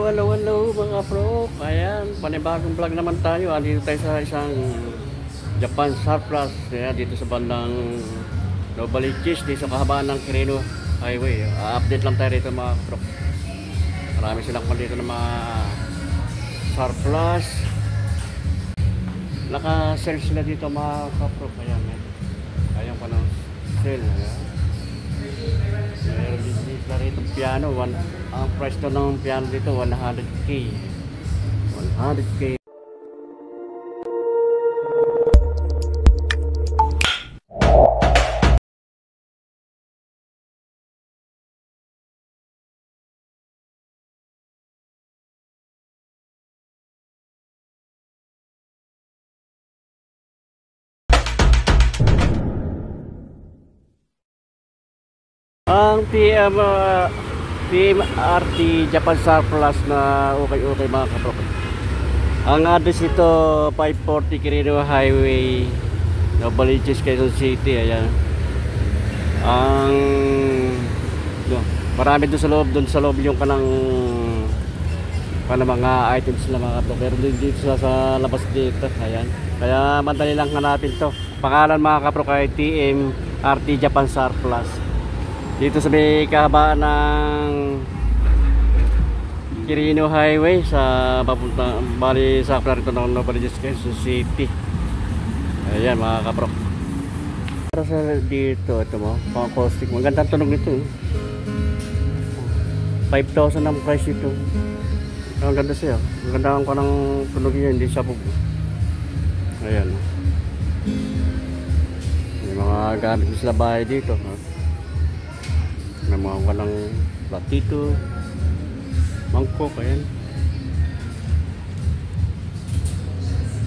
hello mga bro. Ayan, panibagong vlog naman tayo. Dito tayo sa isang Japan surplus. Ayan, dito sa bandang Novaliches, dito sa kahabaan ng Quirino Highway. Update lang tayo dito mga bro. Marami silang dito na mga surplus. Naka-sell sila dito mga bro. Ayan, ayan pa ng sale. Ayan. Meron dito rito piano. Ang price to ng piano dito 100k. 100k. Ang PMRT Japan surplus na okay mga kapro. Ang address ito 540 Quirino Highway, Novaliches, Quezon City. Ayan. Marami doon sa loob yung kanang mga items na mga kapro. Pero dito sa labas dito. Ayan. Kaya madali lang hanapin to. Pangalan mga kapro kay TMRT Japan surplus. Dito sa may kahabaan ng Quirino Highway sa papunta bali sa rito ng Novaliches, Quezon City. Ayan mga kapro. Para sa dito ito mo, pang caustic. Magandang tunog nito. 5,000 ang price ito. Ang ganda siya. Ang ganda ko ng tunog niya, hindi sabog. Ayan. May mga gamit sila bahay dito. May mga walang platito, mangkok, ayan.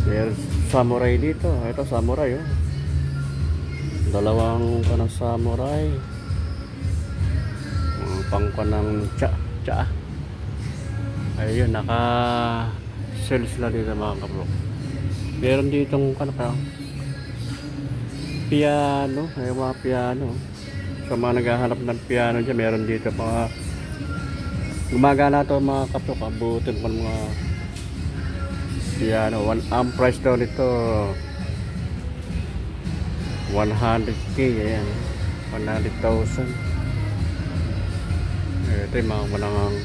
May samurai dito. Ito samurai, oh. Dalawang kanang samurai. Pangkon ng tsa. Ayun, naka-sell sila dito mga kabro. Meron ditong piano, ay mga piano. Sa mga naghahanap ng piano dyan, meron dito mga gumagana ito mga kapro, kabutin pa mga piano. Ang price daw nito 100k. Ayan, 100,000. Ito yung mga manangang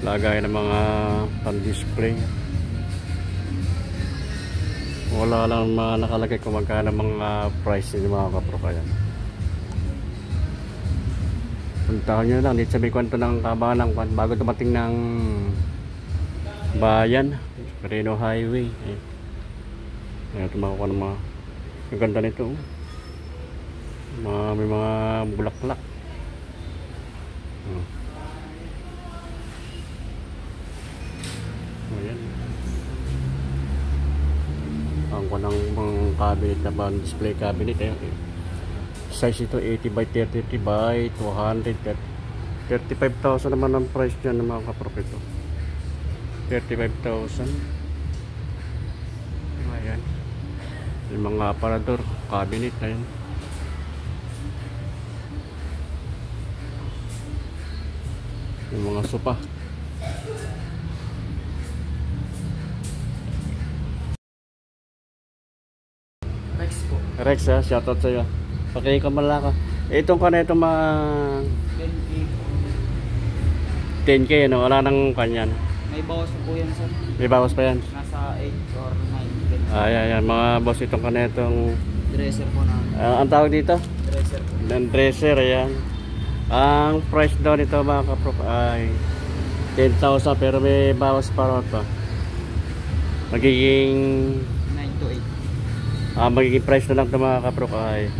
lagay ng mga pan-display. Wala lang mga nakalagay kung magkano mga price ng mga kapro. Kaya puntahan nyo lang dito sa may kwento ng kabanang bago dumating ng bayan, Quirino Highway. Ayan, tumakuha ng mga ganda nito. May mga bulaklak. Ayan. Ang kwanang mga cabinet na display cabinet. Ayan. Size ito 80 by 30 by 200. 35,000 naman ang price dyan ng mga kapropito. 35,000. Ayan. Yung mga aparador cabinet. Ayan. Yung mga sopa. Rex po. Rex, ha? Shoutout sa'yo. Okay, kamala ka. Itong itong mga 10k, ano? Wala nang kanyan. May bawas po yan, sir. May bawas pa yan? Nasa 8 or 9. Ayan, mga boss, itong itong dresser po na. ang tawag dito? Dresser po. Dresser, ayan. Ang price daw nito mga kaprof ay 10,000, pero may bawas pa rin ito. Magiging 9 to 8. magiging price na lang ito mga kaprof ay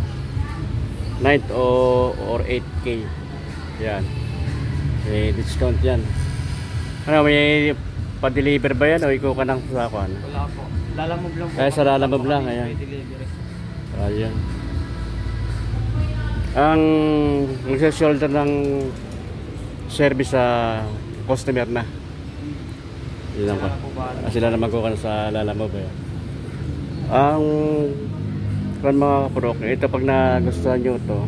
9 or 8k. Yan. May discount yan. Ano, may pa-deliver ba yan o ikaw ka nang sakuan? Wala po. Lalamove lang po. Kaya sa lalamove lang. Ayan. Ayan. Ang magsa-shoulder ng service sa customer na. Yun lang pa. Sila na magkukan sa lalamove. Ang mga kapro, ito pag nagustuhan nyo ito,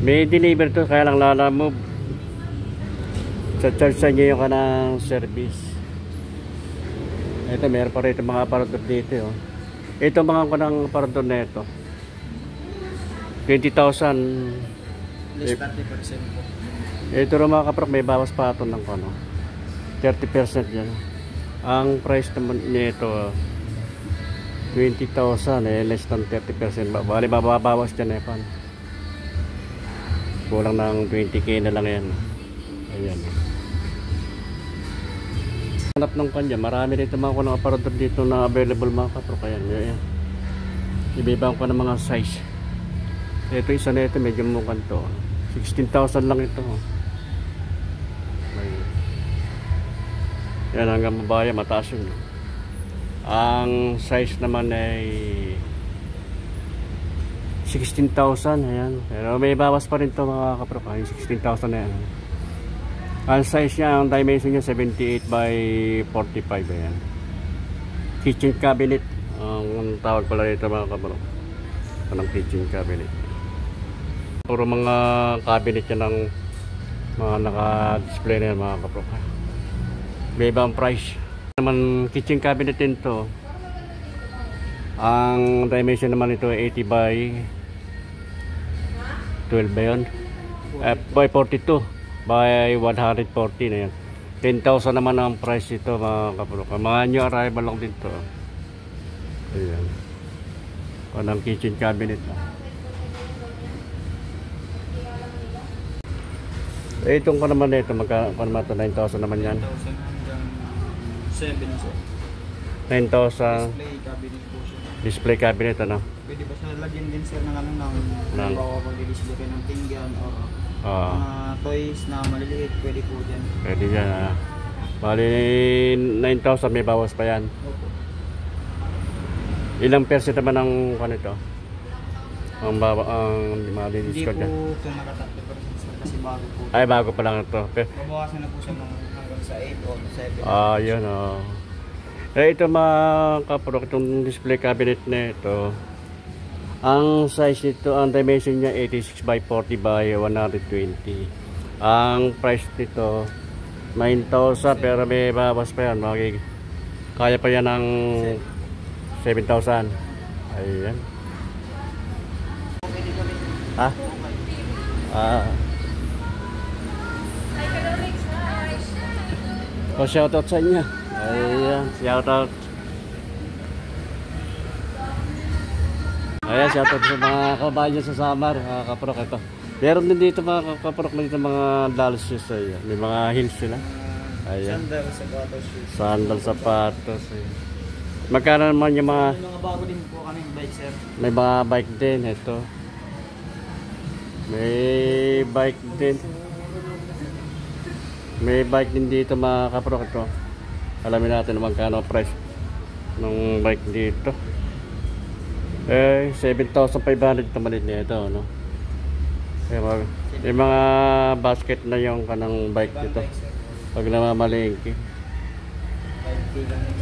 may deliver to, kaya lang lalamove. Charge sa inyo yung kanang service. Ito, meron pa rin itong mga aparador dito. Oh. Ito mga kanang aparador na ito. 20,000. Less 30% po. Ito rin mga kaprok, may bawas pa ito ng ano, 30% yan. Ang price naman nito 20,000 less than 30%. Bali mababawas dyan pan. Kulang ng 20k na lang yan. Ayan. Hanap ng kanya, marami dito mga kunang aparador dito na available mga kaprok. Ayan. Ibibang ko ng mga size. Ito isa na ito, medyo mukhang to. 16,000 lang ito. Yan, hanggang mabaya, mataas yun. Ang size naman ay 16,000. Ayan. Pero may bawas pa rin to mga kaprok. Yung 16,000 na yan. Ang size niya, ang dimension niya 78 by 45. Ayan. Kitchen cabinet. Ang tawag pala dito mga kaprok. Anong kitchen cabinet. Puro mga cabinet yan ng mga naka-display na yan mga kaprok. May ibang price. Naman kitchen cabinet din to. Ang dimension naman ito 80 by 12 ba yun? By 42 by 140 na yan. 10,000 naman ang price ito mga kaprok. Mga new arrival lang din to. Ayan. Ang kitchen cabinet. Itong ko naman ito, magkano naman ito, 9,000 naman yan. 7 sir. 9,000. Display cabinet po siya. Display cabinet ano? Pwede ba siya lagyan din sir ng ano ng bawa pag-display kayo ng pinggan o mga toys na maliliit, pwede po dyan. Pwede dyan Bali 9,000 may bawas pa yan. Opo. Ilang percent naman ang kanito? Ang mga discount dyan? Hindi po ito naka-30% sir kasi bago po. Ay bago pa lang ito. Babawasan na po siya hanggang sa 8 o 7. Yun ito mga kaprok, itong display cabinet na ito. Ang size nito, ang dimension niya 86 by 40 by 120. Ang price nito 9,000 pero may bawas pa yan. Kaya pa yan ng 7,000. Ayan. Shoutout sa inyo. Ayan, shoutout. Ayan, shoutout sa mga kabayan sa Samar, mga kaprok ito. Meron din dito mga kaprok dito mga dolls shoes. Ayan. May mga heels sila. Ayan. Sandal, sapatos. Ayan. Magkano naman yung mga... May mga bago din po kami bike sir. May mga bike din ito. May bike din. May bike din dito mga kaprok ito. Alamin natin magkano price ng bike dito. 7,500 tamalit niya ito, no? May mga basket na yung kanang bike dito. Pag namamalingki.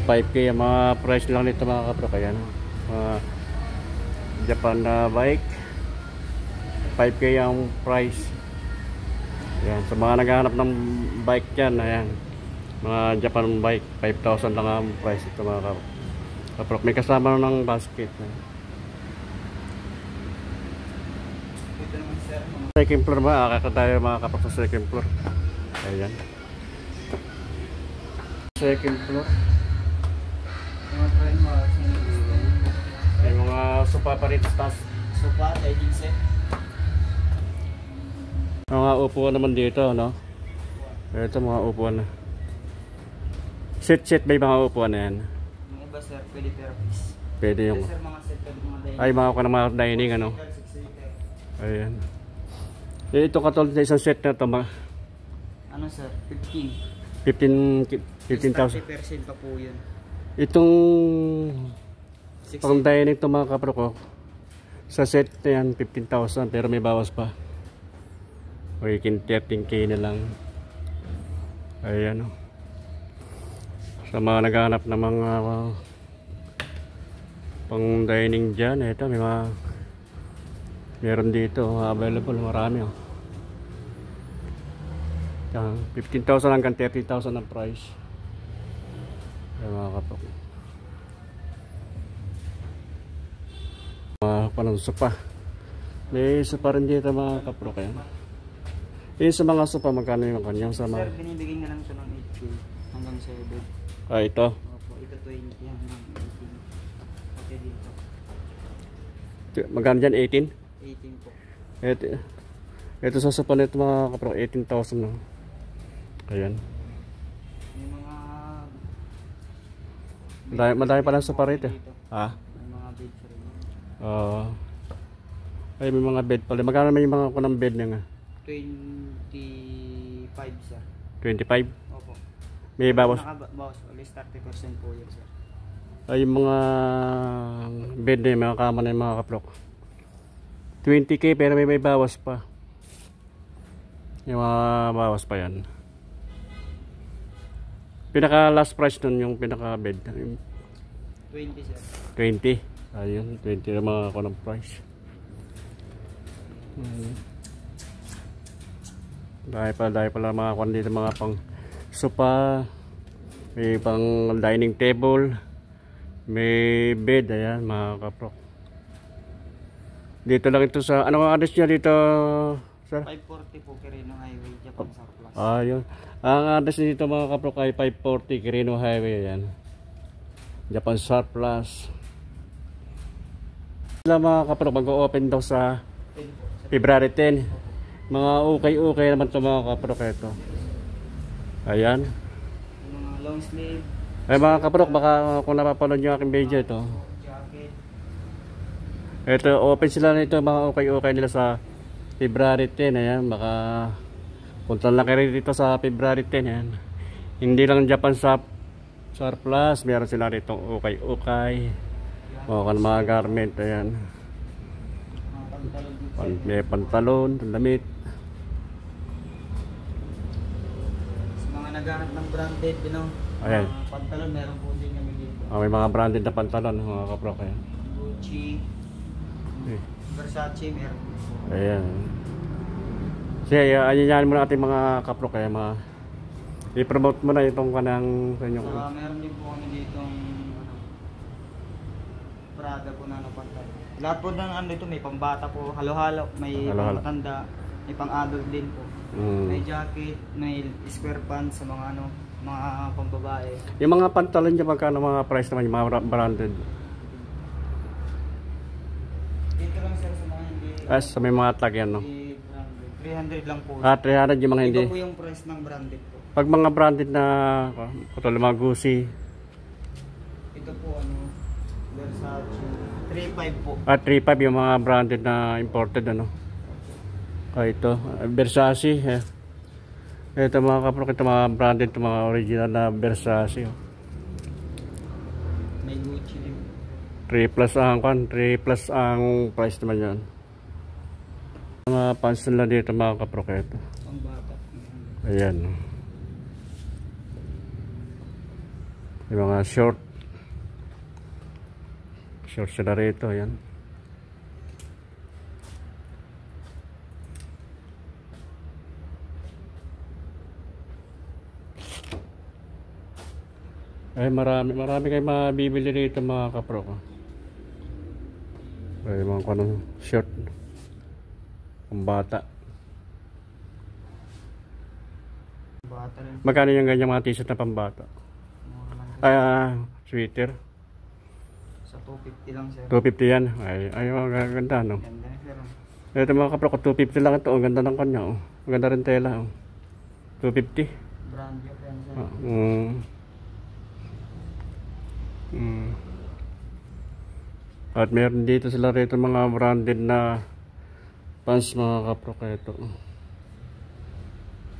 5K ang mga price lang nito mga kaprok. Ayan, mga Japan na bike. 5K ang price. Ayan, sa mga naghahanap ng bike dyan, ayan, mga Japan bike, 5,000 lang ang price ito mga kaprok. May kasama ng basket. Second floor ba? Kakatayo mga kaprok sa second floor. Ayan. Second floor. May mga sopa pa rin sa taas. Sopa, dining set. Mga upuan naman dito, no? Ito mga upuan na. Set may mga upuan na yan. Yung iba sir, pwede per piece. Pwede yung... Sir, mga set, pwede mga dining. Ay, mga dining, ano? Ayan. Ito katulad sa isang set na ito, ano sir? 15. 15,000. 30% pa po yun. Itong pang dining ito mga kaprok ko, sa set na yan 15,000 pero may bawas pa. Working 13k na lang. Ayan o. Sa mga naghahanap ng mga pang dining dyan, ito may mga meron dito available, marami o. Yan, 15,000 hanggang 30,000 ang price. Ayan mga kaprok. Panang sopa. May sopa rin dito mga kaprok. Yung sa mga sopa, magkano yung kanyang sa mga? Sir, binibigay na lang ito ng 8K hanggang 7. Ito. Opo, ito 20 hanggang 18. Okay dito. Magkano dyan? 18? 18 po. Ito sa sopa nito mga kaprok, 18,000 no? Ayan. May mga Madami palang sopa rito. Ha? may mga beds rin. Ay, may mga bed pala. Magkano may mga kunang bed niya nga? 25 sir. 25? Opo. May bawas? Nakabawas, at least 30% po yun sir. Ay, yung mga bed na yung mga kama na yung mga kaprok. 20k pero may bawas pa. Yung mga bawas pa yan. Pinaka last price nun yung pinaka bed. 20 sir. 20. Ayun, 20 na mga kunang price. Dahil pala mga kuwan dito, mga pang sopa, may pang dining table, may bed. Ayan mga kaprok. Dito lang ito sa, ano ang address niya dito sir? 540 po Quirino Highway, Japan Surplus. Ayun, ang address dito mga kaprok ay 540 Quirino Highway. Ayan, Japan Surplus. Sila mga kaprok mag-open daw sa February 10. Mga okay naman ito mga kaprok. Ito, ayan, Yung mga long sleeve. ay mga kaprok, baka kung napapanood nyo aking video ito, Jacket. ito open sila nito mga okay nila sa February 10. Ayan, baka punta lang kayo dito sa February 10. Ayan, hindi lang Japan Surplus, meron sila rito okay mga garment. Ayan, Mga pantalon dito. may pantalon, damit. Sa mga naghahanap ng branded, you know, Ayan. mga pantalon, meron po din kami dito. May mga branded na pantalon mga kaprok. Ayan. Gucci, Versace, meron po. Ayan. Sige, ayan mo na ating mga kaprok. Kaya i-promote mo na itong kanang sa inyong. Meron din po kami ditong Prada po na pantalon. Lahat po ng ano ito, may pambata po, halo-halo, may pang-matanda, may pang-adult din po. May jacket, may square pants sa mga mga pambabae. Yung mga pantalon dyan, magkano mga price naman yung mga branded? Dito lang sir sa mga hindi. Sa may mga tag yan, no? 300 lang po. 300 yung mga hindi. Ito po yung price ng branded po. Pag mga branded na katulad mga Gucci. Ito po Versace 3.5 po. 3.5 yung mga branded na imported, ano. Ito Versace. Ito mga kaprok, ito mga branded, ito mga original na Versace. May Gucci din. 3 plus ang price naman yan. Mga pants nila dito mga kaprok. Ito, Ang bata. ayan, yung mga short sila rito. Ayan, ay marami kayong mabibili dito mga kaprok. Ay mga kanong short ang bata. Bata rin. Magkano yung ganyan mga t-shirt na pambata? Mura lang. Sweater Sa 250 lang sir. 250 yan. Ay ganda, no? Ganda na sir. Ito mga kaprok, 250 lang ito. Ang ganda ng kanya, oh. Ang ganda rin tela, oh. 250. Brand new yan sir. At meron dito sila rito mga branded na pants mga kaprok. Ito,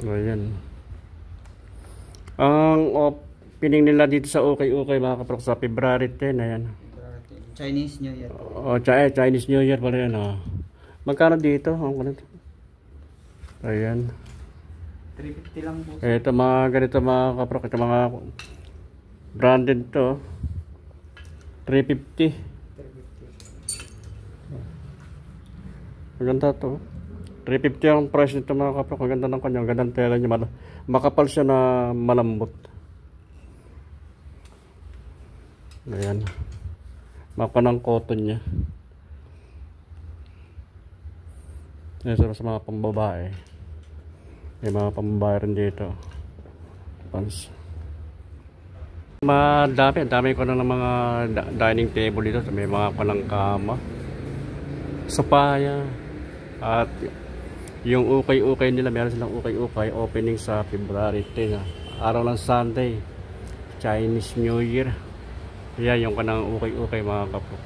ayan. Ang opening nila dito sa okay mga kaprok sa February 10. Ayan. Chinese New Year. Chinese New Year pala yan, oh. Magkano dito? Ayan. 350 lang po. Ito mga ganito mga kaprok. Ito mga branded to. 350. Maganda to. 350 ang price nito mga kapro. Ang ganda ng kanya, ang ganda ng tela niya. Makapal siya na malambot. Ayan. Mapa ng cotton niya. Ayan, sa mga pambabae. May mga pambabae rin dito. Pants. Dami ko na ng mga dining table dito. May mga palang kama. Sopaya. At yung ukay-ukay nila, meron silang ukay-ukay opening sa February 10. Araw ng Sunday. Chinese New Year. Yan yung kanang ukay-ukay mga kapro.